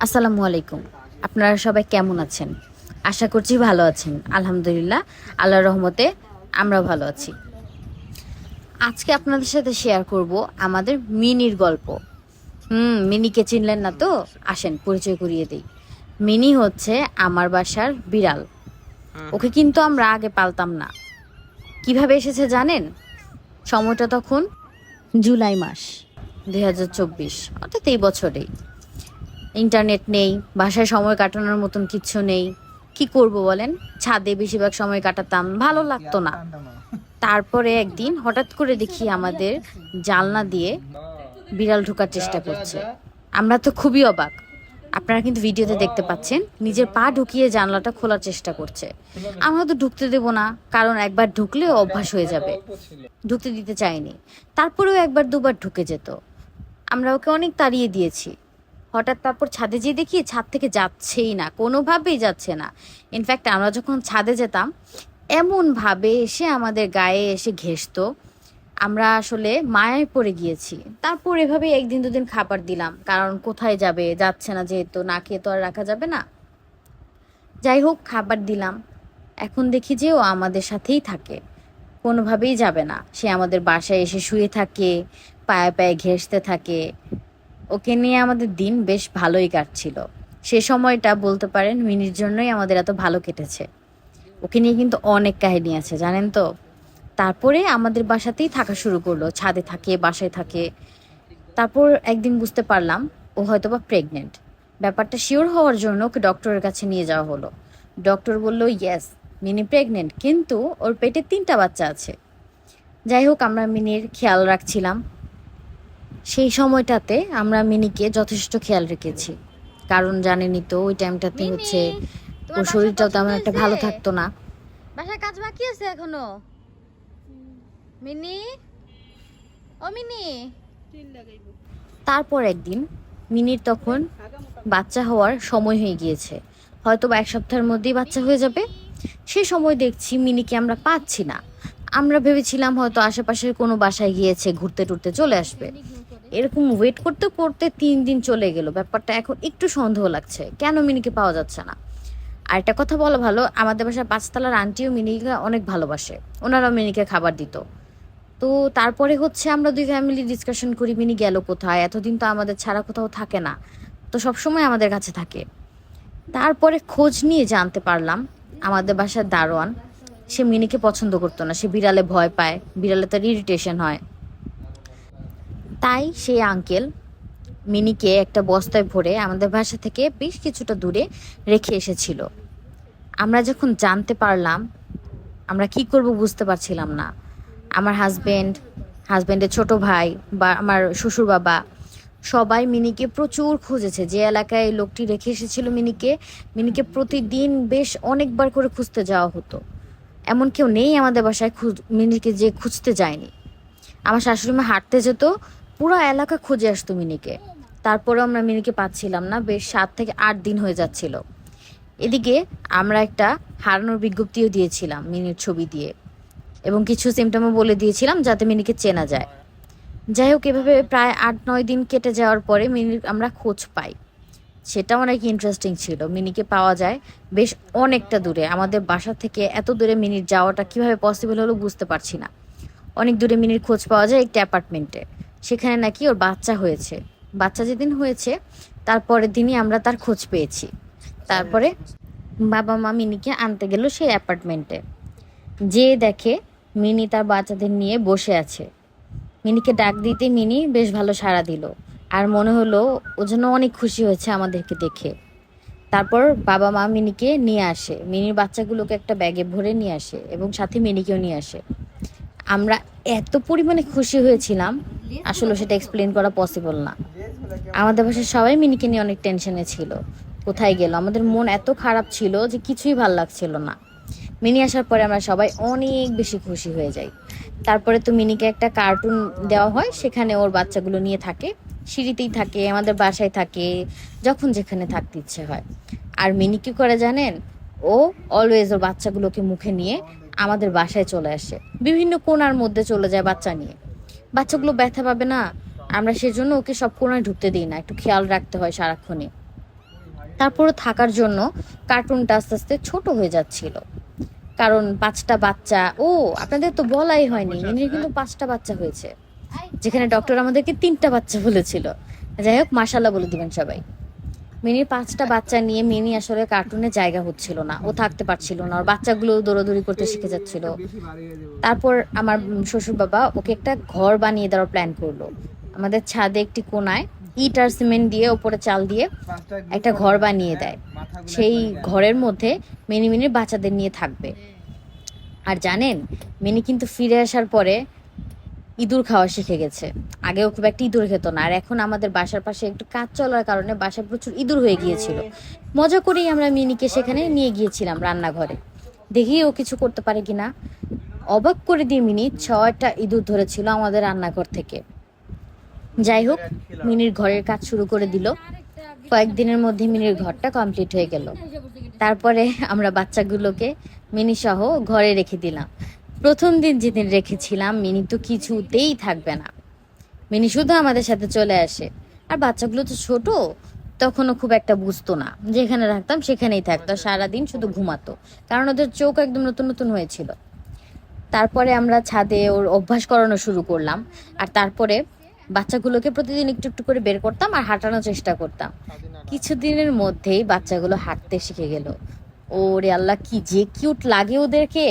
আসসালামু আলাইকুম। আপনারা সবাই কেমন আছেন? আশা করছি ভালো আছেন। আলহামদুলিল্লাহ, আল্লাহর রহমতে আমরাও ভালো আছি। আজকে আপনাদের সাথে শেয়ার করব আমাদের মিনির গল্প। মিনিকে চিনলেন না তো? আসেন পরিচয় করিয়ে দিই। মিনি হচ্ছে আমার বাসার বিড়াল। ওকে কিন্তু আমরা আগে পালতাম না। কিভাবে এসেছে জানেন? সময়টা তখন জুলাই মাস 2024, অর্থাৎ এই বছরেই। ইন্টারনেট নেই, বাসায় সময় কাটানোর মতন কিচ্ছু নেই। কি করব বলেন? ছাদে বেশিরভাগ সময় কাটাতাম, ভালো লাগতো না। তারপরে একদিন হঠাৎ করে দেখি আমাদের জানলা দিয়ে বিড়াল ঢোকার চেষ্টা করছে। আমরা তো খুবই অবাক। আপনারা কিন্তু ভিডিওতে দেখতে পাচ্ছেন, নিজের পা ঢুকিয়ে জানলাটা খোলার চেষ্টা করছে। আমরা তো ঢুকতে দেব না, কারণ একবার ঢুকলে অভ্যাস হয়ে যাবে। ঢুকতে দিতে চাইনি। তারপরেও একবার দুবার ঢুকে যেত। আমরা ওকে অনেক তাড়িয়ে দিয়েছি। হঠাৎ তারপর ছাদে যেয়ে দেখি ছাদ থেকে যাচ্ছেই না, কোনোভাবেই যাচ্ছে না। ইনফ্যাক্ট আমরা যখন ছাদে যেতাম, এমনভাবে এসে আমাদের গায়ে এসে ঘেঁষতো, আমরা আসলে মায়ায় পড়ে গিয়েছি। তারপর এভাবে একদিন দুদিন খাবার দিলাম, কারণ কোথায় যাবে, যাচ্ছে না যেহেতু, না খেয়ে তো আর রাখা যাবে না। যাই হোক, খাবার দিলাম। এখন দেখি যে ও আমাদের সাথেই থাকে, কোনোভাবেই যাবে না। সে আমাদের বাসায় এসে শুয়ে থাকে, পায়ে পায়ে ঘেঁষতে থাকে। ওকে নিয়ে আমাদের দিন বেশ ভালোই কাটছিল। সে সময়টা বলতে পারেন মিনির জন্যই আমাদের এত ভালো কেটেছে। ওকে নিয়ে কিন্তু অনেক কাহিনী আছে, জানেন তো। তারপরে আমাদের বাসাতেই থাকা শুরু করলো, ছাদে থাকে, বাসায় থাকে। তারপর একদিন বুঝতে পারলাম ও হয়তোবা প্রেগনেন্ট। ব্যাপারটা শিওর হওয়ার জন্য ওকে ডক্টরের কাছে নিয়ে যাওয়া হলো। ডক্টর বলল, ইয়েস, মিনি প্রেগনেন্ট, কিন্তু ওর পেটে 3টা বাচ্চা আছে। যাই হোক, আমরা মিনির খেয়াল রাখছিলাম। সেই সময়টাতে আমরা মিনিকে যথেষ্ট খেয়াল রেখেছি, কারণ জানেনই তো ওই টাইমটাতে হচ্ছে ওর শরীরটাও তেমন একটা ভালো থাকতো না। বাসায় কাজ বাকি আছে এখনো? মিনি, ও মিনি। তারপর একদিন মিনির তখন বাচ্চা হওয়ার সময় হয়ে গিয়েছে, হয়তো বা 1 সপ্তাহের মধ্যেই বাচ্চা হয়ে যাবে। সেই সময় দেখছি মিনিকে আমরা পাচ্ছি না। আমরা ভেবেছিলাম হয়তো আশেপাশের কোনো বাসায় গিয়েছে, ঘুরতে টুরতে চলে আসবে। এরকম ওয়েট করতে করতে 3 দিন চলে গেল। ব্যাপারটা এখন একটু সন্দেহ লাগছে, কেন মিনিকে পাওয়া যাচ্ছে না। আর একটা কথা বলা ভালো, আমাদের বাসার 5তলার আন্টিও মিনিকে অনেক ভালোবাসে, ওনারাও মিনিকে খাবার দিত। তো তারপরে হচ্ছে আমরা দুই ফ্যামিলি ডিসকাশন করি, মিনি গেল কোথায়, এতদিন তো আমাদের ছাড়া কোথাও থাকে না, তো সবসময় আমাদের কাছে থাকে। তারপরে খোঁজ নিয়ে জানতে পারলাম আমাদের বাসার দারোয়ান, সে মিনিকে পছন্দ করতো না, সে বিড়ালে ভয় পায়, বিড়ালে তার ইরিটেশন হয়। তাই সেই আঙ্কেল মিনিকে একটা বস্তায় ভরে আমাদের বাসা থেকে বেশ কিছুটা দূরে রেখে এসেছিল। আমরা যখন জানতে পারলাম, আমরা কি করব বুঝতে পারছিলাম না। আমার হাজব্যান্ডের ছোট ভাই বা আমার শ্বশুর বাবা সবাই মিনিকে প্রচুর খুঁজেছে। যে এলাকায় লোকটি রেখে এসেছিল মিনিকে, মিনিকে প্রতিদিন বেশ অনেকবার করে খুঁজতে যাওয়া হতো। এমন কেউ নেই আমাদের বাসায় মিনিকে যে খুঁজতে যায়নি। আমার শাশুড়ি মা হাঁটতে যেত, পুরো এলাকা খুঁজে আসতো মিনিকে। তারপরেও আমরা মিনিকে পাচ্ছিলাম না, বেশ 7 থেকে 8 দিন হয়ে যাচ্ছিল। এদিকে আমরা একটা হারানোর বিজ্ঞপ্তিও দিয়েছিলাম মিনির ছবি দিয়ে, এবং কিছু সিমটমও বলে দিয়েছিলাম যাতে মিনিকে চেনা যায়। যাই হোক, এভাবে প্রায় 8-9 দিন কেটে যাওয়ার পরে মিনির আমরা খোঁজ পাই। সেটা অনেক ইন্টারেস্টিং ছিল। মিনিকে পাওয়া যায় বেশ অনেকটা দূরে, আমাদের বাসা থেকে এত দূরে মিনির যাওয়াটা কিভাবে পসিবল হলো বুঝতে পারছি না। অনেক দূরে মিনির খোঁজ পাওয়া যায় একটি অ্যাপার্টমেন্টে। সেখানে নাকি ওর বাচ্চা হয়েছে। বাচ্চা যেদিন হয়েছে তারপরের দিনই আমরা তার খোঁজ পেয়েছি। তারপরে বাবা মা মিনিকে আনতে গেল সেই অ্যাপার্টমেন্টে। যেয়ে দেখে মিনি তার বাচ্চাদের নিয়ে বসে আছে। মিনিকে ডাক দিতে মিনি বেশ ভালো সাড়া দিল, আর মনে হলো ও যেন অনেক খুশি হয়েছে আমাদেরকে দেখে। তারপর বাবা মা মিনিকে নিয়ে আসে, মিনির বাচ্চাগুলোকে একটা ব্যাগে ভরে নিয়ে আসে এবং সাথে মিনিকেও নিয়ে আসে। আমরা এত পরিমাণে খুশি হয়েছিলাম, আসলে সেটা এক্সপ্লেন করা পসিবল না। আমাদের বাসায় সবাই মিনিকে নিয়ে অনেক টেনশনে ছিল, কোথায় গেল। আমাদের মন এত খারাপ ছিল যে কিছুই ভাল লাগছিল না। মিনি আসার পরে আমরা সবাই অনেক বেশি খুশি হয়ে যাই। তারপরে তো মিনিকে একটা কার্টুন দেওয়া হয়, সেখানে ওর বাচ্চাগুলো নিয়ে থাকে, সিঁড়িতেই থাকে, আমাদের বাসায় থাকে, যখন যেখানে থাকতে ইচ্ছে হয়। আর মিনি কি করে জানেন? ও অলওয়েজ ওর বাচ্চাগুলোকে মুখে নিয়ে আমাদের বাসায় চলে আসে, বিভিন্ন কোণার মধ্যে চলে যায় বাচ্চা নিয়ে। বাচ্চাগুলো ব্যথা পাবে না, আমরা সেজন্য ওকে সব কোণায় ঢুকতে দিই না, একটু খেয়াল রাখতে হয় সারাক্ষণে। তারপরে থাকার জন্য কার্টুনটা আস্তে আস্তে ছোট হয়ে যাচ্ছিল, কারণ 5টা বাচ্চা। ও আপনাদের তো বলাই হয়নি, মিনির কিন্তু 5টা বাচ্চা হয়েছে, যেখানে ডক্টর আমাদেরকে 3টা বাচ্চা বলেছিল। যাই হোক, মাশাল্লাহ বলে দিবেন সবাই। মিনির 5টা বাচ্চা নিয়ে মিনি আসলে কার্টুনে জায়গা হচ্ছিল না, ও থাকতে পারছিল না, ওর বাচ্চাগুলো দৌড়াদৌড়ি করতে শিখে যাচ্ছিল। তারপর আমার শ্বশুর বাবা ওকে একটা ঘর বানিয়ে দেওয়ার প্ল্যান করলো। আমাদের ছাদে একটি কোনায় ইট আর সিমেন্ট দিয়ে ওপরে চাল দিয়ে একটা ঘর বানিয়ে দেয়। সেই ঘরের মধ্যে মিনি মিনির বাচ্চাদের নিয়ে থাকবে। আর জানেন, মিনি কিন্তু ফিরে আসার পরে ইঁদুর খাওয়া শিখে গেছে। আগেও খুব একটা ইঁদুর খেত না, আর এখন আমাদের বাসার পাশে একটু কাজ চলার কারণে বাসায় প্রচুর ইঁদুর হয়ে গিয়েছিল। মজা করেই আমরা মিনিকে সেখানে নিয়ে গিয়েছিলাম রান্নাঘরে, দেখি ও কিছু করতে পারে কিনা। অবাক করে দিয়ে মিনি 6টা ইঁদুর ধরেছিল আমাদের রান্নাঘর থেকে। যাই হোক, মিনির ঘরের কাজ শুরু করে দিল। কয়েকদিনের মধ্যে মিনির ঘরটা কমপ্লিট হয়ে গেল। তারপরে আমরা বাচ্চাগুলোকে মিনি সহ ঘরে রেখে দিলাম। প্রথম দিন যেদিন রেখেছিলাম, মিনি তো কিছুতেই থাকবে না, মিনি শুধু আমাদের সাথে চলে আসে। আর বাচ্চাগুলো তো ছোট, তখনও খুব একটা বুঝতো না, যেখানে রাখতাম সেখানেই থাকতো, সারাদিন শুধু ঘুমাতো, কারণ ওদের চোখ একদম নতুন নতুন হয়েছিল। তারপরে আমরা ছাদে ওর অভ্যাস করানো শুরু করলাম। আর তারপরে বাচ্চাগুলোকে প্রতিদিন একটু একটু করে বের করতাম আর হাঁটানোর চেষ্টা করতাম। কিছুদিনের মধ্যেই বাচ্চাগুলো হাঁটতে শিখে গেল। ওরে আল্লাহ, কি যে কিউট লাগে ওদেরকে।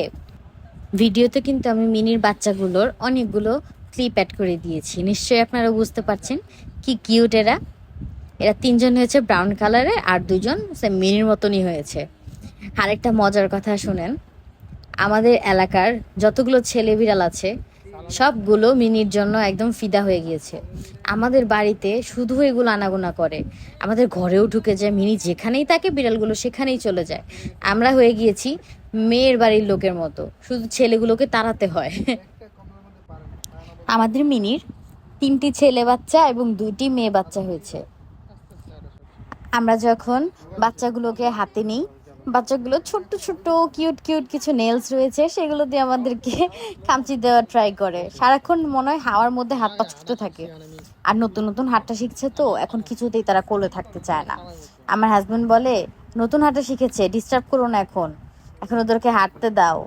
ভিডিওতে কিন্তু আমি মিনির বাচ্চাগুলোর অনেকগুলো ক্লিপ অ্যাড করে দিয়েছি, নিশ্চয়ই আপনারা বুঝতে পারছেন কি কিউট এরা। এরা 3জন হয়েছে ব্রাউন কালারের, আর 2জন মিনির মতনই হয়েছে। আরেকটা মজার কথা শুনেন, আমাদের এলাকার যতগুলো ছেলে বিড়াল আছে সবগুলো মিনির জন্য একদম ফিদা হয়ে গিয়েছে। আমাদের বাড়িতে শুধু এগুলো আনাগোনা করে, আমাদের ঘরেও ঢুকে যায়। মিনি যেখানেই থাকে বিড়ালগুলো সেখানেই চলে যায়। আমরা হয়ে গিয়েছি মেয়ের বাড়ির লোকের মতো, শুধু ছেলেগুলোকে তাড়াতে হয়। আমাদের মিনির 3টি ছেলে বাচ্চা এবং 2টি মেয়ে বাচ্চা হয়েছে। আমরা যখন বাচ্চাগুলোকে হাতে নিই, বাচ্চাগুলো ছোট্ট ছোট্ট কিউট কিউট কিছু নেলস রয়েছে, সেগুলো দিয়ে আমাদেরকে খামচি দেওয়া ট্রাই করে। সারাক্ষণ মনে হয় হাওয়ার মধ্যে হাত পা ছুটতে থাকে। আর নতুন নতুন হাঁটা শিখছে তো এখন কিছুতেই তারা কোলে থাকতে চায় না। আমার হাজবেন্ড বলে, নতুন হাঁটা শিখেছে, ডিস্টার্ব করো না, এখন এখন ওদেরকে হাঁটতে দাও।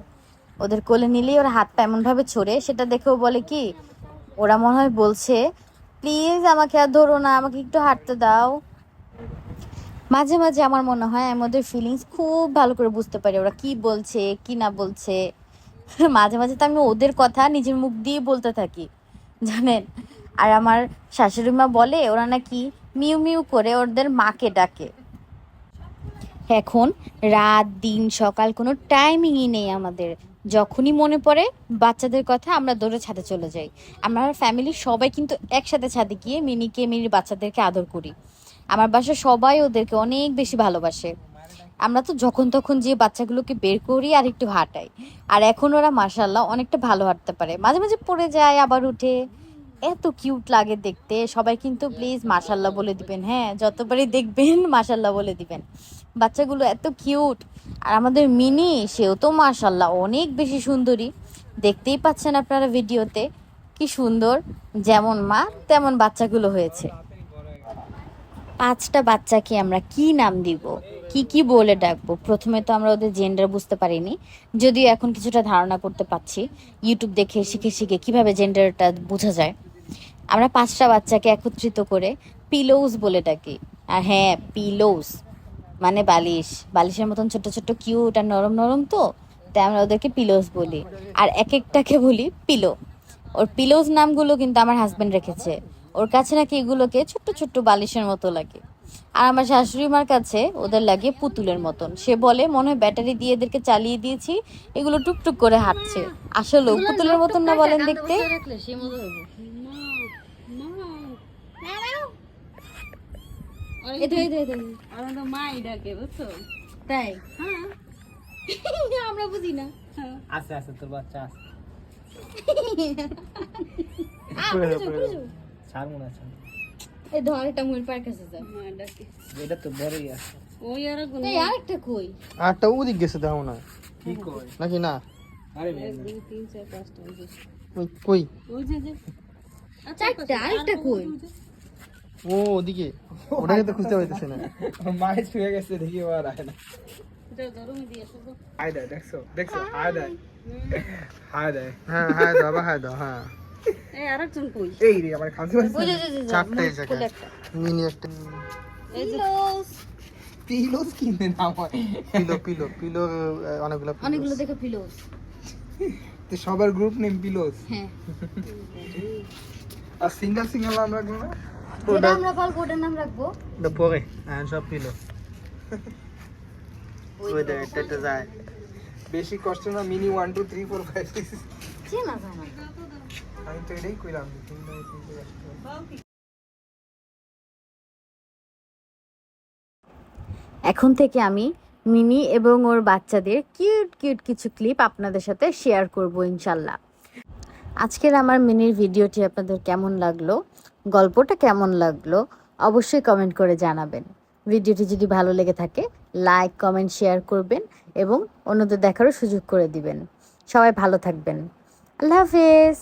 ওদের কোলে নিলেই ওরা হাতটা এমনভাবে ছড়ে, সেটা দেখেও বলে কি, ওরা মনে হয় বলছে প্লিজ আমাকে আর ধরো না, আমাকে একটু হাঁটতে দাও। মাঝে মাঝে আমার মনে হয় আমি ওদের ফিলিংস খুব ভালো করে বুঝতে পারি, ওরা কি বলছে কি না বলছে। মাঝে মাঝে তো আমি ওদের কথা নিজের মুখ দিয়ে বলতে থাকি, জানেন। আর আমার শাশুড়ি মা বলে ওরা নাকি মিউ মিউ করে ওদের মাকে ডাকে। এখন রাত দিন সকাল কোনো টাইমিংই নেই আমাদের, যখনই মনে পড়ে বাচ্চাদের কথা আমরা দৌড়ে ছাদে চলে যাই। আমরা ফ্যামিলির সবাই কিন্তু একসাথে ছাদে গিয়ে মিনিকে মিনির বাচ্চাদেরকে আদর করি। আমার বাসায় সবাই ওদেরকে অনেক বেশি ভালোবাসে। আমরা তো যখন তখন যে বাচ্চাগুলোকে বের করি আর একটু হাঁটাই। আর এখন ওরা মাশাআল্লাহ অনেকটা ভালো হাঁটতে পারে, মাঝে মাঝে পড়ে যায় আবার উঠে, এত কিউট লাগে দেখতে। সবাই কিন্তু প্লিজ মাশাআল্লাহ বলে দিবেন, হ্যাঁ যতবারই দেখবেন মাশাআল্লাহ বলে দিবেন। বাচ্চাগুলো এত কিউট। আর আমাদের মিনি, সেও তো মাশাআল্লাহ অনেক বেশি সুন্দরী, দেখতেই পাচ্ছেন আপনারা ভিডিওতে কি সুন্দর, যেমন মা তেমন বাচ্চাগুলো হয়েছে। 5টা বাচ্চাকে আমরা কি নাম দিব, কি কি বলে ডাকবো, প্রথমে তো আমরা ওদের জেন্ডার বুঝতে পারিনি, যদিও এখন কিছুটা ধারণা করতে পারছি ইউটিউব দেখে শিখে শিখে কিভাবে জেন্ডারটা বোঝা যায়। আমরা 5টা বাচ্চাকে একত্রিত করে পিলোস বলে ডাকি। আর হ্যাঁ, পিলোস মানে বালিশ, বালিশের মতন ছোট ছোট কিউট আর নরম নরম, তো তাই আমরা ওদেরকে পিলোস বলি। আর এক একটাকে বলি পিলো। ওর পিলোস নামগুলো কিন্তু আমার হাজবেন্ড রেখেছে, ওর কাছে নাকি এগুলোকে ছোট্ট ছোট্ট বালিশের মতো লাগে। আর আমার শাশুড়ি মার কাছে ওদের লাগে পুতুলের মতন, সে বলে মনে হয় ব্যাটারি দিয়ে এদেরকে চালিয়ে দিয়েছি, এগুলো টুকটুক করে হাঁটছে। আসলে পুতুলের মতন না বলেন দেখতে? তাই আমরা বুঝি না। আছে আছে, তোর বাচ্চা আছে। ছাড় মনে আছে। এই ধর এটা মুল পার কাছে যা, এটা তো বড়ই আছে। ওই আরেকটা কই? আটটা ওদিক গেছে দেখো না, কি কই? নাকি না? আরে মেয়ে, 2 3 4 5টা কই ওই যে চারটা, আরেকটা কই? ও ওদিকে ওটাকে তো খুঁজতে পাইতেছে না। মায়ের শুয়ে গেছে দেখি ও আর আয় না। হায় দেয় দেখছো দেখছো হায় দেয় হায় দেয়। হ্যাঁ হ্যাঁ দাও আবার হ্যাঁ দাও হ্যাঁ। এই রে আমার খাসি পাচ্ছে চারটে এই জায়গায় মিনি একটা পিলোস কিনে নাও হয় পিলো পিলো পিলো অনেকগুলো অনেকগুলো দেখে পিলোস। তো সবার গ্রুপ নেম পিলোস হ্যাঁ, আর সিঙ্গেল সিঙ্গেল নাম রাখবো না যেটা আমরা পারবো ওটার নাম রাখবো। ওটা পরে হ্যাঁ সব পিলো ওই দেখ একটা একটা যায়। বেশি কষ্ট না মিনি 1 2 3 4 5 6 চেনা জানা। আমি তো এটাই কইলাম এখন থেকে আমি মিনি এবং ওর বাচ্চাদের কিউট কিউট কিছু ক্লিপ আপনাদের সাথে শেয়ার করব ইনশাল্লাহ। আজকের আমার মিনির ভিডিওটি আপনাদের কেমন লাগলো, গল্পটা কেমন লাগলো অবশ্যই কমেন্ট করে জানাবেন। ভিডিওটি যদি ভালো লেগে থাকে লাইক কমেন্ট শেয়ার করবেন এবং অন্যদের দেখারও সুযোগ করে দিবেন। সবাই ভালো থাকবেন। আল্লাহ হাফেজ।